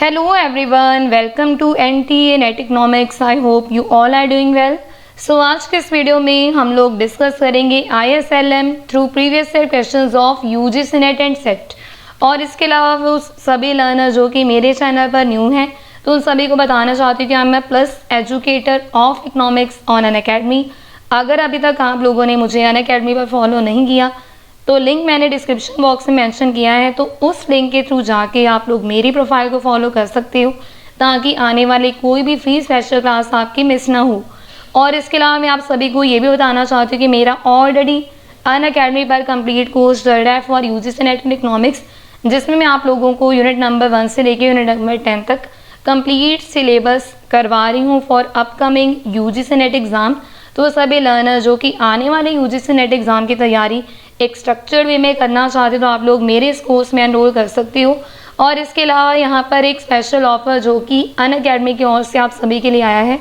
Hello everyone, welcome to NTA Net Economics. I hope you all are doing well. So आज के इस video में हम लोग डिस्कस करेंगे ISLM through previous year questions of UGC net and set. और इसके अलावा वो सभी लर्नर जो कि मेरे चैनल पर न्यू हैं तो उन सभी को बताना चाहती हूँ कि मैं plus educator of economics on Unacademy. अगर अभी तक आप लोगों ने मुझे अनअकैडमी पर फॉलो नहीं किया तो लिंक मैंने डिस्क्रिप्शन बॉक्स में मेंशन किया है, तो उस लिंक के थ्रू जाके आप लोग मेरी प्रोफाइल को फॉलो कर सकते हो ताकि आने वाली कोई भी फ्री स्पेशल क्लास आपकी मिस ना हो। और इसके अलावा मैं आप सभी को ये भी बताना चाहती हूँ कि मेरा ऑलरेडी अनअकैडमी पर कंप्लीट कोर्स चल रहा है for UGC net and economics, जिसमें मैं आप लोगों को यूनिट नंबर 1 से लेकर यूनिट नंबर 10 तक कंप्लीट सिलेबस करवा रही हूँ for upcoming UGC net exam. तो सभी लर्नर जो कि आने वाले यूजीसी नेट एग्ज़ाम की तैयारी एक स्ट्रक्चर्ड वे में करना चाहते हो तो आप लोग मेरे इस कोर्स में एनरोल कर सकते हो। और इसके अलावा यहाँ पर एक स्पेशल ऑफर जो कि अनअकैडमी की ओर से आप सभी के लिए आया है।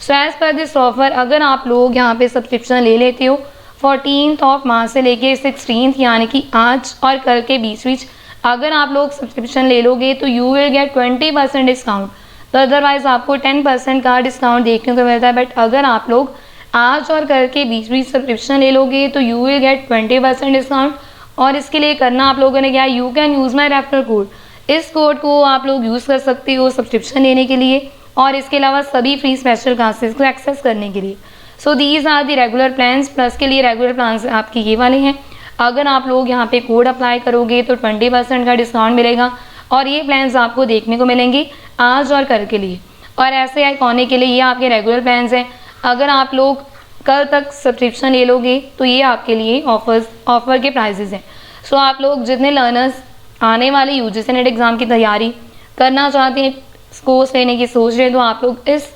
So as per this offer अगर आप लोग यहाँ पे सब्सक्रिप्शन ले लेते हो 14 मार्च से लेके 16 यानी कि आज और कल के बीच अगर आप लोग सब्सक्रिप्शन ले लोगे तो यू विल गेट 20% डिस्काउंट। तो अदरवाइज आपको 10% का डिस्काउंट देखने को मिलता है, बट अगर आप लोग आज और कल के बीच सब्सक्रिप्शन ले लोगे तो यू विल गेट 20% डिस्काउंट। और इसके लिए करना आप लोगों ने क्या, you can use my referral code. इस कोड को आप लोग यूज़ कर सकते हो सब्सक्रिप्शन लेने के लिए और इसके अलावा सभी फ्री स्पेशल क्लासेस को एक्सेस करने के लिए। So these are the regular plans. Plus के लिए रेगुलर प्लान्स आपके ये वाले हैं। अगर आप लोग यहाँ पे कोड अप्लाई करोगे तो 20% का डिस्काउंट मिलेगा और ये प्लान्स आपको देखने को मिलेंगे आज और कल के लिए। और ऐसे आइकॉनिक के लिए ये आपके रेगुलर प्लान्स हैं। अगर आप लोग कल तक सब्सक्रिप्शन ले लोगे तो ये आपके लिए ऑफर के प्राइजेज़ हैं। सो आप लोग जितने लर्नर्स आने वाले यूजीसी नेट एग्ज़ाम की तैयारी करना चाहते हैं, कोर्स लेने की सोच रहे हैं, तो आप लोग इस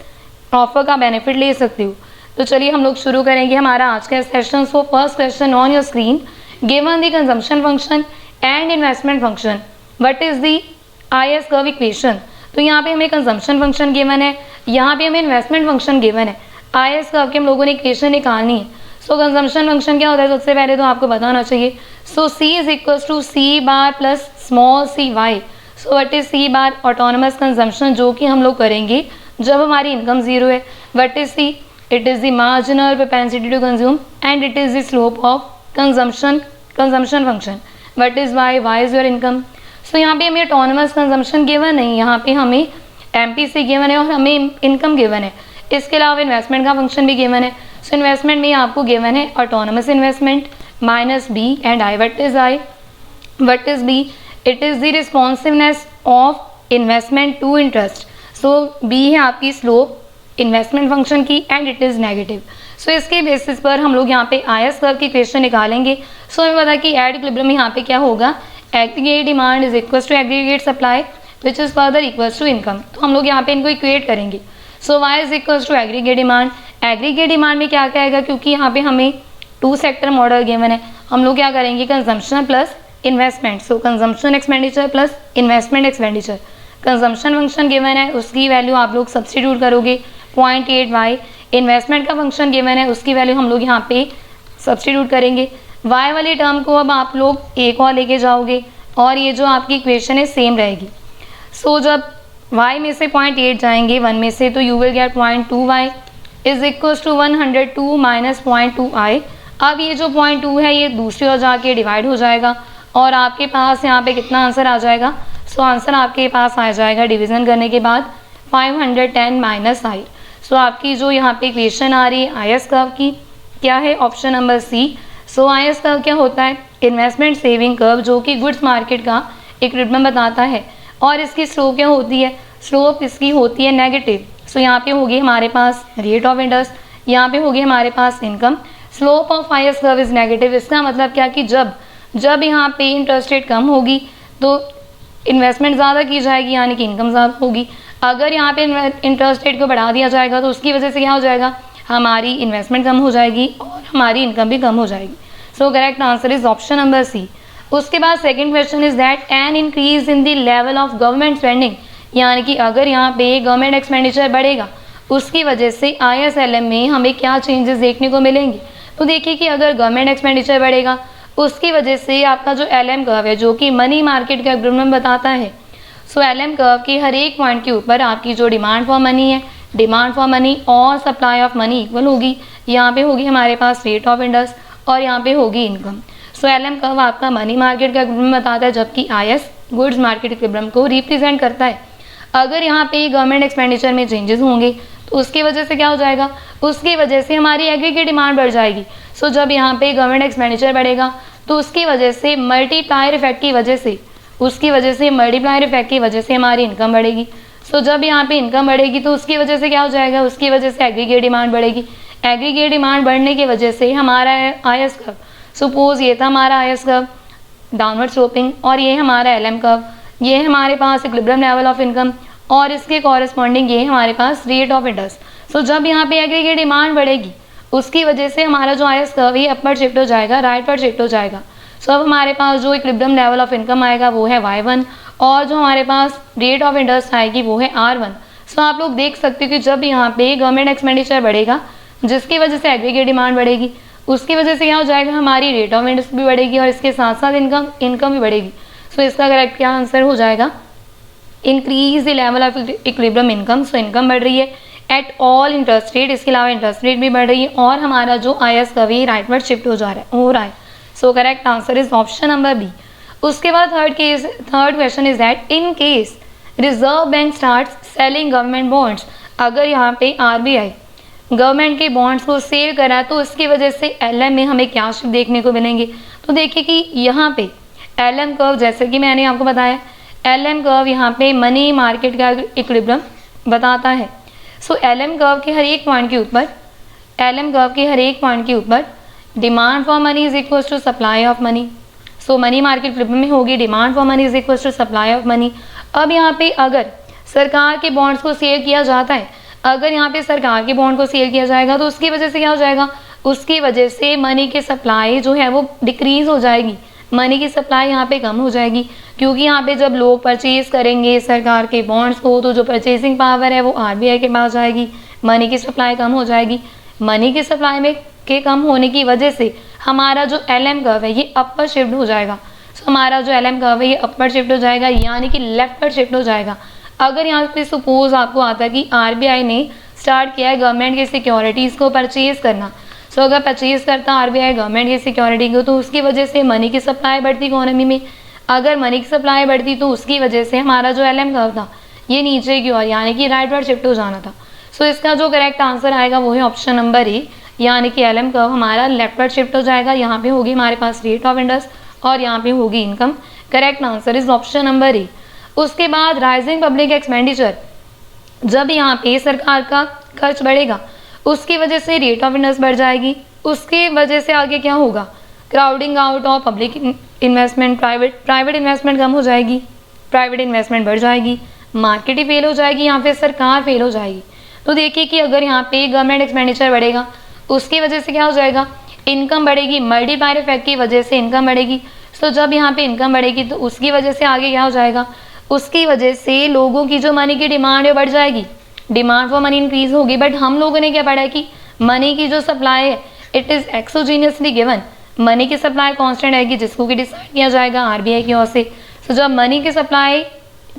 ऑफर का बेनिफिट ले सकते हो। तो चलिए हम लोग शुरू करेंगे हमारा आज का session. So first question on your screen, given the consumption function and investment function what is the IS curve equation. तो यहाँ पे हमें कंजम्पशन फंक्शन गिवन है, यहाँ पे हमें इन्वेस्टमेंट फंक्शन गिवन है। IS कर्व की हम लोगों ने इक्वेशन निकालनी है। सो कंजम्पशन फंक्शन क्या होता है सबसे पहले तो आपको पता होना चाहिए। So C is equal to C bar plus small C Y. So what is C bar, autonomous consumption जो कि हम लोग करेंगे जब हमारी इनकम जीरो है। What is C, it is the marginal propensity to consume and it is the slope of consumption function. What is Y is your income. So यहाँ पे हमें ऑटोनमस कंजम्पशन गिवन नहीं, यहाँ पे हमें MPC गिवन है और हमें इनकम गिवन है। इसके अलावा इन्वेस्टमेंट का फंक्शन भी गिवन है। सो इन्वेस्टमेंट में आपको गिवन है autonomous investment minus B and I। What is B, it is the responsiveness of investment to interest. So B है आपकी स्लोप इन्वेस्टमेंट फंक्शन की and it is negative. So इसके basis पर हम लोग यहाँ पे IS कर्व की इक्वेशन निकालेंगे। सो हमें पता है कि एट इक्विलिब्रियम यहाँ पे क्या होगा, aggregate demand is equal to aggregate supply which is further equal to income. तो हम लोग यहाँ पे इनको इक्वेट करेंगे। So Y is equal to aggregate demand. Aggregate demand में क्या क्या आएगा, क्योंकि यहाँ पे हमें 2 सेक्टर मॉडल गिवन है, हम लोग क्या करेंगे consumption plus investment. So consumption expenditure plus investment expenditure. Consumption function given है, उसकी वैल्यू आप लोग सब्सटीट्यूट करोगे 0.8Y। इन्वेस्टमेंट का फंक्शन गिवन है, उसकी वैल्यू हम लोग यहाँ पे सब्सटीट्यूट करेंगे। Y वाली टर्म को अब आप लोग एक और लेके जाओगे और ये जो आपकी इक्वेशन है सेम रहेगी। सो जब Y में से 0.8 जाएंगे 1 में से तो you will get 0.2Y is equal to 102 minus 0.2I। अब ये जो 0.2 है ये दूसरी ओर जाके डिवाइड हो जाएगा और आपके पास यहाँ पे कितना आंसर आ जाएगा। सो आंसर आपके पास आ जाएगा डिवीज़न करने के बाद 510 माइनस I। सो आपकी जो यहाँ पे इक्वेशन आ रही है IS कर्व की क्या है, option number C। So IS curve क्या होता है, इन्वेस्टमेंट सेविंग कर्व जो कि गुड्स मार्केट का इक्विलिब्रियम बताता है। और इसकी स्लोप क्या होती है, स्लोप इसकी होती है नेगेटिव। सो यहाँ पे होगी हमारे पास रेट ऑफ इंटरेस्ट, यहाँ पे होगी हमारे पास income. Slope of IS curve is negative. इसका मतलब क्या कि जब यहाँ पे इंटरेस्ट रेट कम होगी तो इन्वेस्टमेंट ज़्यादा की जाएगी यानी कि इनकम ज़्यादा होगी। अगर यहाँ पे इंटरेस्ट रेट को बढ़ा दिया जाएगा तो उसकी वजह से क्या हो जाएगा, हमारी इन्वेस्टमेंट कम हो जाएगी और हमारी इनकम भी कम हो जाएगी। सो correct answer is option number C। उसके बाद second question is that an increase in the level of government spending, यानी कि अगर यहाँ पे गवर्नमेंट एक्सपेंडिचर बढ़ेगा उसकी वजह से ISLM में हमें क्या चेंजेस देखने को मिलेंगे। तो देखिए कि अगर गवर्नमेंट एक्सपेंडिचर बढ़ेगा उसकी वजह से आपका जो LM कर्व है जो कि मनी मार्केट का इक्विलिब्रियम बताता है, सो एलएम कर्व के हर एक पॉइंट के ऊपर आपकी जो डिमांड फॉर मनी है, डिमांड फॉर मनी और सप्लाई ऑफ मनी इक्वल होगी। यहाँ पे होगी हमारे पास रेट ऑफ इंटरेस्ट और यहाँ पे होगी इनकम। सो एलएम कर्व आपका मनी मार्केट का इक्विलिब्रियम बताता है, जबकि आईएस गुड्स मार्केट इक्विलिब्रियम को रिप्रेजेंट करता है। अगर यहाँ पे गवर्नमेंट एक्सपेंडिचर में चेंजेस होंगे तो उसकी वजह से क्या हो जाएगा, उसकी वजह से हमारी एग्रीगेट डिमांड बढ़ जाएगी। सो जब यहाँ पे गवर्नमेंट एक्सपेंडिचर बढ़ेगा तो उसकी वजह से मल्टीप्लायर इफेक्ट की वजह से मल्टीप्लायर इफेक्ट की वजह से हमारी इनकम बढ़ेगी। सो जब यहाँ पे इनकम बढ़ेगी तो उसकी वजह से क्या हो जाएगा, उसकी वजह से एग्रीगेट डिमांड बढ़ेगी। एग्रीगेट डिमांड बढ़ने की वजह से हमारा आईएस कर्व, सपोज ये था हमारा आईएस कर्व डाउनवर्ड स्लोपिंग और ये हमारा एलएम कर्व, ये है हमारे पास इक्विलिब्रियम लेवल ऑफ इनकम और इसके कॉरेस्पॉन्डिंग ये है हमारे पास रेट ऑफ इंटरेस्ट। सो जब यहाँ पे एग्रीगेट डिमांड बढ़ेगी उसकी वजह से हमारा जो आईएस कर्व है अपवर्ड शिफ्ट हो जाएगा, राइटवर्ड शिफ्ट हो जाएगा। सो अब हमारे पास जो इक्विलिब्रियम लेवल ऑफ इनकम आएगा वो है y1 और जो हमारे पास रेट ऑफ इंटरेस्ट आएगी वो है r1। सो आप लोग देख सकते हो कि जब यहाँ पे गवर्नमेंट एक्सपेंडिचर बढ़ेगा जिसकी वजह से एग्रीगेट डिमांड बढ़ेगी, उसकी वजह से क्या हो जाएगा, हमारी रेट ऑफ इंटरेस्ट भी बढ़ेगी और इसके साथ साथ इनकम भी बढ़ेगी। सो इसका करेक्ट क्या आंसर हो जाएगा, increase the level of equilibrium income. So income बढ़ रही है एट ऑल इंटरेस्ट रेट, इसके अलावा इंटरेस्ट रेट भी बढ़ रही है और हमारा जो आईएस कर्व है राइटवर्ड शिफ्ट हो रहा है। So correct answer is option number B. उसके बाद third question is that in case Reserve Bank start selling government bonds, अगर यहाँ पे आरबीआई गवर्नमेंट के बॉन्ड्स को सेल करा तो उसकी वजह से एलएम में हमें क्या शिफ्ट देखने को मिलेंगे। तो देखिए कि यहाँ पे एलएम कर्व, जैसे कि मैंने आपको बताया एलएम कर्व यहाँ पे मनी मार्केट का इक्विलिब्रियम बताता है। सो एलएम कर्व के हर एक पॉइंट के ऊपर demand for money is equal to supply of money. So money market equilibrium में होगी demand for money is equal to supply of money. अब यहाँ पे अगर सरकार के बॉन्ड्स को सेल किया जाता है, अगर यहाँ पे सरकार के बॉन्ड को सेल किया जाएगा तो उसकी वजह से क्या हो जाएगा, उसकी वजह से मनी की सप्लाई जो है वो डिक्रीज हो जाएगी, मनी की सप्लाई यहाँ पे कम हो जाएगी। क्योंकि यहाँ पे जब लोग परचेज करेंगे सरकार के बॉन्ड्स को तो जो परचेजिंग पावर है वो आरबीआई के पास जाएगी, मनी की सप्लाई कम हो जाएगी। मनी की सप्लाई में के कम होने की वजह से हमारा जो एलएम कर्व है ये अपर शिफ्ट हो जाएगा। सो हमारा जो एलएम कर्व है ये अपर शिफ्ट हो जाएगा, यानी कि लेफ्ट पर शिफ्ट हो जाएगा। अगर यहाँ पे सपोज आपको आता है कि आरबीआई ने स्टार्ट किया है गवर्नमेंट की सिक्योरिटीज़ को परचेज करना, सो अगर परचेज करता आरबीआई गवर्नमेंट की सिक्योरिटी को तो उसकी वजह से मनी की सप्लाई बढ़ती इकोनॉमी में। अगर मनी की सप्लाई बढ़ती तो उसकी वजह से हमारा जो एलएम कर्व था ये नीचे की ओर यानी कि राइटवर्ड शिफ्ट हो जाना था। सो इसका जो करेक्ट आंसर आएगा वो है ऑप्शन नंबर ए, यानी कि एलएम कर्व हमारा लेफ्टवर्ड शिफ्ट हो जाएगा। यहाँ पे होगी हमारे पास रेट ऑफ इंटरेस्ट और यहाँ पे होगी income. Correct answer is option number A. उसके बाद राइजिंग पब्लिक एक्सपेंडिचर, जब यहाँ पे सरकार का खर्च बढ़ेगा उसकी वजह से रेट ऑफ इंटरेस्ट बढ़ जाएगी, उसकी वजह से आगे क्या होगा, crowding out of public investment, private investment कम हो जाएगी, प्राइवेट इन्वेस्टमेंट बढ़ जाएगी, मार्केट ही फेल हो जाएगी या फिर सरकार फेल हो जाएगी। तो देखिए कि अगर यहाँ पे गवर्नमेंट एक्सपेंडिचर बढ़ेगा उसकी वजह से क्या हो जाएगा, इनकम बढ़ेगी, मल्टीप्लायर इफेक्ट की वजह से इनकम बढ़ेगी। तो जब यहाँ पे इनकम बढ़ेगी तो उसकी वजह से आगे क्या हो जाएगा, उसकी वजह से लोगों की जो मनी की डिमांड है बढ़ जाएगी, डिमांड फॉर मनी इंक्रीज होगी। बट हम लोगों ने क्या पढ़ा है कि मनी की जो सप्लाई है इट इज़ एक्सोजीनियसली गिवन, मनी की सप्लाई कांस्टेंट रहेगी जिसको कि डिसाइड किया जाएगा आरबीआई की ओर से। तो जब मनी की सप्लाई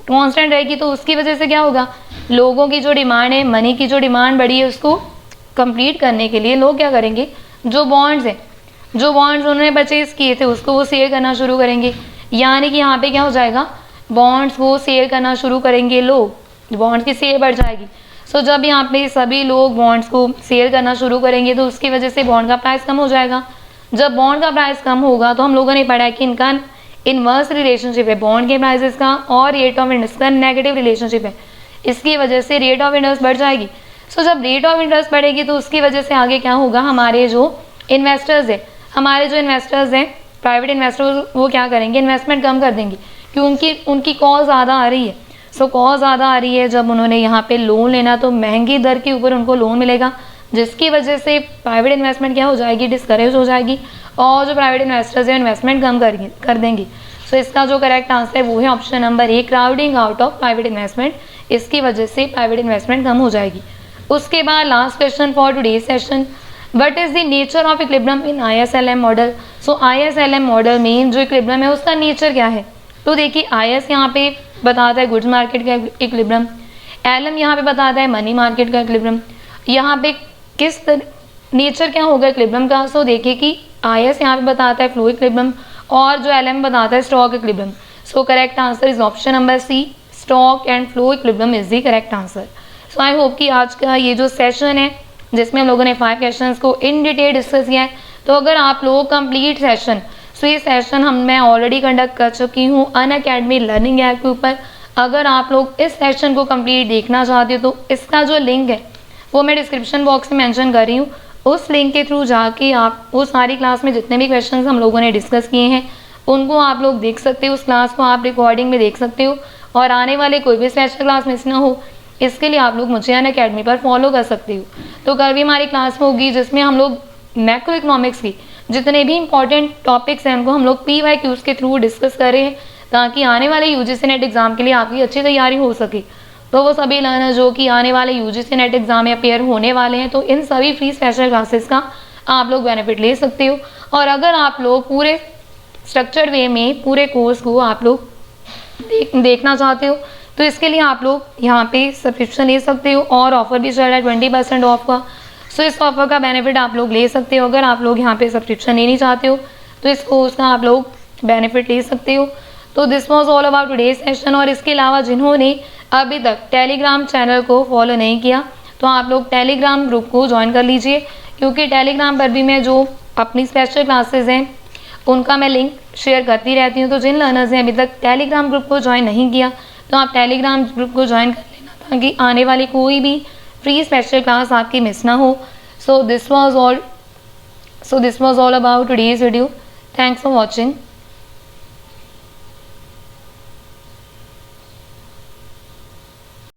कांस्टेंट रहेगी तो उसकी वजह से क्या होगा, लोगों की जो डिमांड है, मनी की जो डिमांड बढ़ी है उसको कंप्लीट करने के लिए लोग क्या करेंगे, जो बॉन्ड्स हैं, जो बॉन्ड्स उन्होंने परचेज किए थे उसको वो सेल करना शुरू करेंगे। यानी कि यहाँ पे क्या हो जाएगा, बॉन्ड्स वो सेल करना शुरू करेंगे, लोग बॉन्ड्स की सेल बढ़ जाएगी। सो जब यहाँ पे सभी लोग बॉन्ड्स को सेल करना शुरू करेंगे तो उसकी वजह से बॉन्ड का प्राइस कम हो जाएगा। जब बॉन्ड का प्राइस कम होगा तो हम लोगों ने पढ़ा है कि इनका इनवर्स रिलेशनशिप है, बॉन्ड के प्राइसेस का और रेट ऑफ इंटरेस्ट का नेगेटिव रिलेशनशिप है, इसकी वजह से रेट ऑफ इंटरेस्ट बढ़ जाएगी। सो जब रेट ऑफ इंटरेस्ट बढ़ेगी तो उसकी वजह से आगे क्या होगा, हमारे जो इन्वेस्टर्स हैं प्राइवेट इन्वेस्टर्स वो क्या करेंगे, इन्वेस्टमेंट कम कर देंगे क्योंकि उनकी कॉस्ट ज़्यादा आ रही है। सो कॉस्ट ज़्यादा आ रही है, जब उन्होंने यहाँ पे लोन लेना तो महंगी दर के ऊपर उनको लोन मिलेगा, जिसकी वजह से प्राइवेट इन्वेस्टमेंट क्या हो जाएगी, डिस्करेज हो जाएगी और जो प्राइवेट इन्वेस्टर्स हैं इन्वेस्टमेंट कम कर देंगे। सो इसका जो करेक्ट आंसर है वो है option number A, crowding out of private investment, इसकी वजह से प्राइवेट इन्वेस्टमेंट कम हो जाएगी। उसके बाद last question for today session, what is the nature of equilibrium in ISLM model. So ISLM model में जो इक्विलिब्रियम है उसका नेचर क्या है। तो देखिए IS यहाँ पे बताता है गुड्स मार्केट का इक्विलिब्रियम, LM यहाँ पे बताता है मनी मार्केट का इक्विलिब्रियम। यहाँ पे किस नेचर क्या होगा इक्विलिब्रियम का, सो देखिए कि IS यहाँ पे बताता है फ्लो इक्विलिब्रियम और जो LM बताता है stock equilibrium. So correct answer is option number C, stock and flow equilibrium is the correct answer. So I hope कि आज का ये जो सेशन है जिसमें हम लोगों ने 5 क्वेश्चंस को इन डिटेल डिस्कस किया है, तो अगर आप लोग कंप्लीट सेशन, सो ये सेशन मैं ऑलरेडी कंडक्ट कर चुकी हूँ अनअकैडमी लर्निंग ऐप के ऊपर। अगर आप लोग इस सेशन को कंप्लीट देखना चाहते हो तो इसका जो लिंक है वो मैं डिस्क्रिप्शन बॉक्स में मेंशन कर रही हूँ। उस लिंक के थ्रू जाके आप वो सारी क्लास में जितने भी क्वेश्चंस हम लोगों ने डिस्कस किए हैं उनको आप लोग देख सकते हो, उस क्लास को आप रिकॉर्डिंग में देख सकते हो और आने वाले कोई भी स्पेशल क्लास मिस ना हो इसके लिए आप लोग मुझे अनअकैडमी पर फॉलो कर सकते हो। तो कल भी हमारी क्लास होगी जिसमें हम लोग मैक्रो इकोनॉमिक्स की जितने भी इंपॉर्टेंट टॉपिक्स हैं उनको हम लोग PYQs के थ्रू डिस्कस कर रहे हैं ताकि आने वाले UGC नेट एग्ज़ाम के लिए आपकी अच्छी तैयारी हो सके। तो वो सभी लर्नर जो कि आने वाले UGC नेट एग्ज़ाम में अपेयर होने वाले हैं तो इन सभी फ्री स्पेशल क्लासेस का आप लोग बेनिफिट ले सकते हो। और अगर आप लोग पूरे स्ट्रक्चर्ड वे में पूरे कोर्स को आप लोग देखना चाहते हो तो इसके लिए आप लोग यहाँ पे सब्सक्रिप्शन ले सकते हो और ऑफर भी चल रहा है 20% ऑफ का। सो इस ऑफर का बेनिफिट आप लोग ले सकते हो। अगर आप लोग यहाँ पे सब्सक्रिप्शन लेना चाहते हो तो इस कोर्स का आप लोग बेनिफिट ले सकते हो। तो this was all about today's session. और इसके अलावा जिन्होंने अभी तक टेलीग्राम चैनल को फॉलो नहीं किया तो आप लोग टेलीग्राम ग्रुप को ज्वाइन कर लीजिए, क्योंकि टेलीग्राम पर भी मैं जो अपनी स्पेशल क्लासेस हैं उनका मैं लिंक शेयर करती रहती हूँ। तो जिन लर्नर्स ने अभी तक टेलीग्राम ग्रुप को ज्वाइन नहीं किया तो आप टेलीग्राम ग्रुप को ज्वाइन कर लेना ताकि आने वाली कोई भी फ्री स्पेशल क्लास आपकी मिस ना हो। So this was all about today's video. Thanks for watching.